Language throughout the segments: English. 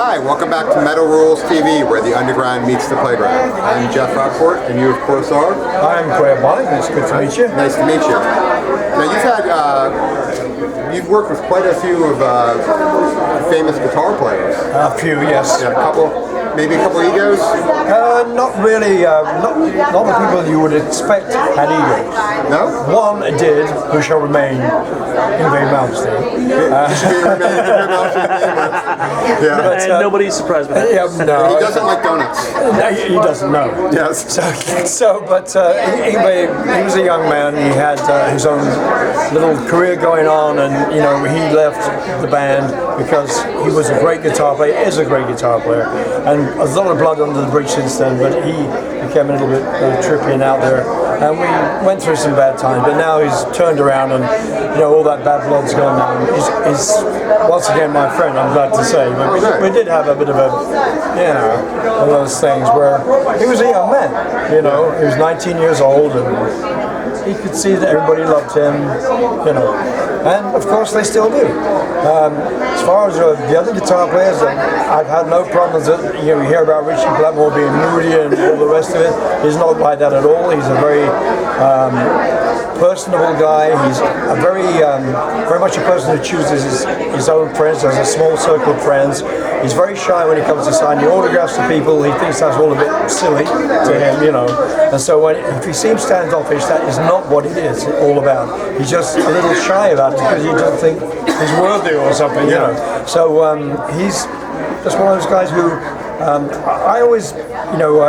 Hi, welcome back to Metal Rules TV, where the underground meets the playground. I'm Jeff Rappaport, and you, of course, are? I'm Bonnet. It's good to meet you. Nice to meet you. Now, you've worked with quite a few of famous guitar players. A few, yes. Yeah, maybe a couple egos? Not really. Not the people you would expect had egos. No? One did, who shall remain in vain majesty. And nobody's surprised by that. No, he doesn't like donuts. No, he doesn't know. Yes. But anyway, he was a young man. He had his own little career going on, and he left the band because he was a great guitar player. Is a great guitar player, and a lot of blood under the bridge since then. But he became a little bit trippy and out there, and we went through some bad times. But now he's turned around, and all that bad blood's gone now. He's once again my friend. I'm glad to say. But we did have a bit of a, one of those things where he was a young man. He was 19 years old, and he could see that everybody loved him. And of course they still do. As far as the other guitar players, I've had no problems. You hear about Richie Blackmore being moody and all the rest of it. He's not like that at all. He's a very personable guy. He's a very much a person who chooses his own friends, has a small circle of friends. He's very shy when it comes to signing autographs to people. He thinks that's all a bit silly to him, And so if he seems standoffish, that is not what it is all about. He's just a little shy about it because he doesn't think he's worthy or something, So he's just one of those guys who I always,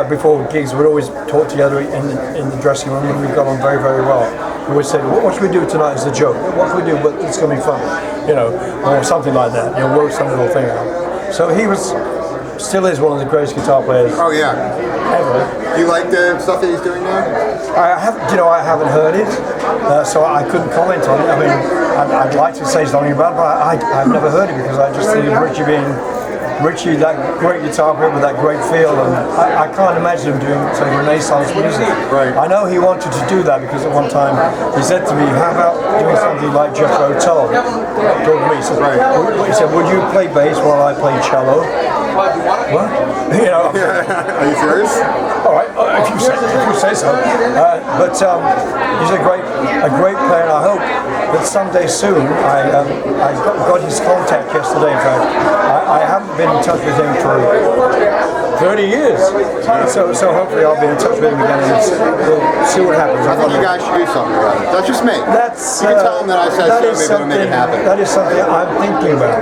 before gigs, we'd always talk together in the dressing room, and we got on very, very well. We always said, what should we do tonight as a joke? What should we do, but it's going to be fun, or something like that. Work some little thing out. So he still is one of the greatest guitar players. Oh yeah, ever. Do you like the stuff that he's doing now? I haven't heard it, so I couldn't comment on it. I mean, I'd like to say something about it, but I've never heard it because I just think of Richie, that great guitar player with that great feel, and I can't imagine him doing some Renaissance music. Right. I know he wanted to do that because at one time he said to me, "How about doing something like Jethro Tull?" Told me, he said, "Would you play bass while I play cello?" What? Are you serious? All right, if you say so. But he's a great player, and I hope that someday soon. I got his contact yesterday. In fact, I haven't been in touch with him for 30 years. So hopefully I'll be in touch with him again, and we'll see what happens. I think you guys should do something about it. That's just me. You can tell him that I said so. Maybe we'll make it happen. That is something I'm thinking about.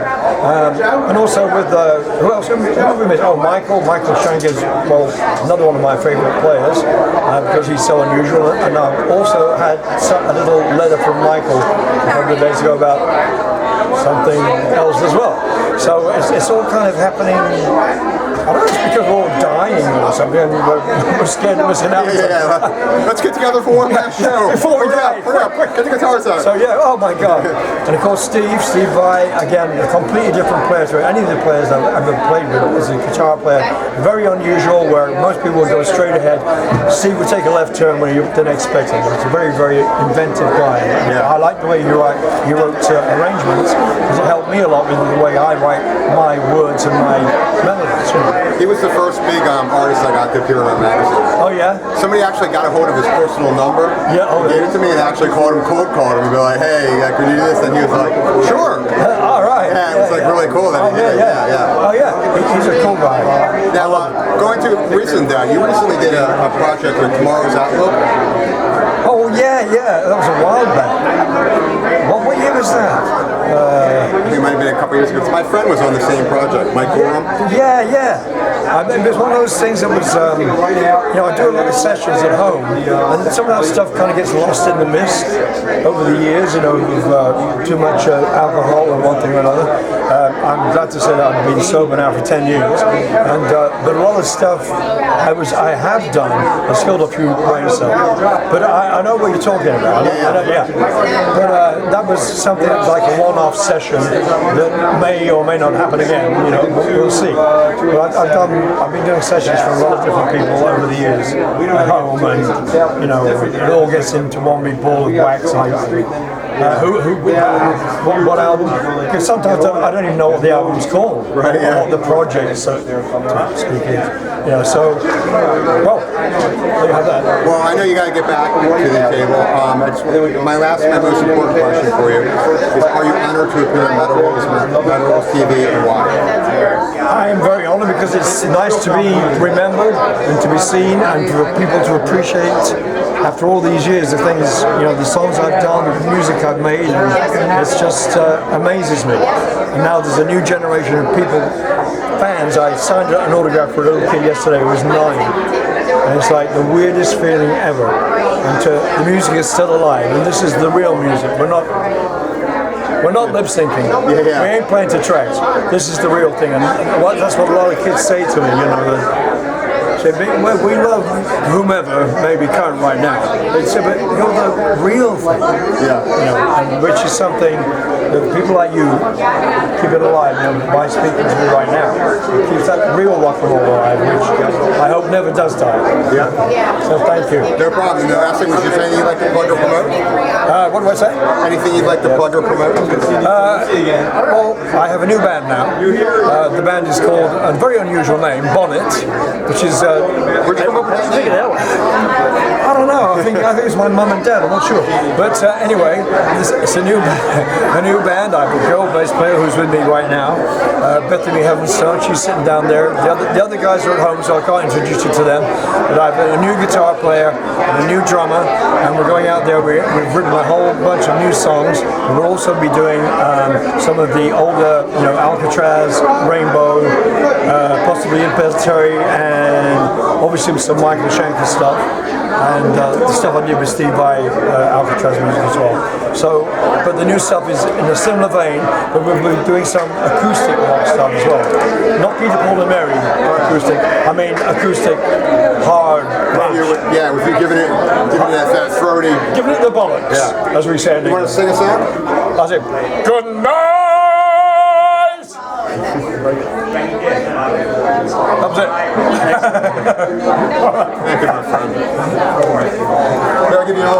And also with who else? Michael Schenker is another one of my favorite players because he's so unusual. And I've also had a little letter from Michael a couple of days ago about something else as well. So it's all kind of happening. I don't know if it's because we're all dying or something and we're scared of missing out. Yeah. Let's get together for one last show. Before we die. Quick, get the guitars out. So oh my God. And of course Steve Vai, again, a completely different player to any of the players I've ever played with as a guitar player. Very unusual, where most people would go straight ahead. Steve would take a left turn when you didn't expect it. He's a very, very inventive guy. Yeah. I like the way he wrote arrangements because it helped me a lot with the way I write my words and my melodies. He was the first big artist I got to appear in my magazine. Oh yeah? Somebody actually got a hold of his personal number. Yeah. Gave it to me and actually cold called him and be like, "Hey, can you do this?" And he was like, "Sure." All right. Yeah, it was really cool that he did it. Yeah. Oh yeah, he's a cool guy. Now, going to you recently did a project with Tomorrow's Outlook. Oh yeah, that was a while back. What year was that? I think it might have been a couple years ago. My friend was on the same project, Mike Gorham. Yeah. It was one of those things that was, I do a lot of sessions at home, and some of that stuff kind of gets lost in the mist over the years, with too much alcohol or one thing or another. I'm glad to say that I've been sober now for 10 years, and but a lot of stuff I have done, I skilled a few by myself, but I know what you're talking about. But that was something like a one-off session that may or may not happen again. We'll see. But I've been doing sessions for a lot of different people over the years at home, and it all gets into one big ball of wax. what album? Because sometimes I don't even know what the album's called, Right, yeah. or what the project, so to speak, is. You know, so well, there you have that. Well, I know you got to get back to the table. My most important question for you is: are you honored to appear on Metal Rules TV and why? I am very honored because it's nice to be remembered and to be seen and for people to appreciate after all these years the things, you know, the songs I've done, the music I've made, and it's just amazes me. And now there's a new generation of people, fans. I signed an autograph for a little kid yesterday who was 9. And it's like the weirdest feeling ever. And the music is still alive, and this is the real music. We're not lip syncing. Yeah. We ain't playing to tracks. This is the real thing, and that's what a lot of kids say to me. You know, we love whomever may be current right now. They say, but you're the real thing. Yeah. You know, and which is something that people like you keep it alive. You know, by speaking to me right now, it keeps that real rock and roll alive, which I hope never does die. Yeah. So thank you. No problem. The last thing was just anything you'd like to plug or promote? What do I say? Anything you'd like to plug or promote? Well, I have a new band now. The band is called a very unusual name, Bonnet, which is. Where'd you come up with that name? I don't know. I think it was my mum and dad. I'm not sure. But anyway, it's a new band. I have a girl bass player who's with me right now, Bethany Heavenstone. She's sitting down there. The other guys are at home, so I can't introduce you to them. But I've got a new guitar player and a new drummer, and we're going out there. We've written a whole bunch of new songs. And we'll also be doing some of the older, you know, Alcatrazz, Rainbow, possibly Imperatori, and obviously some Michael Schenker stuff, and the stuff I did with Steve by Alcatrazz music as well. So, but the new stuff is in a similar vein, but we'll be doing some acoustic rock stuff as well. Not Peter, Paul and Mary acoustic. I mean acoustic, hard rock. Yeah, with you giving it that throaty. Giving it the bollocks, Yeah. as we say. You want to sing us out? That's it. Good night. That was it. Thank you, my friend.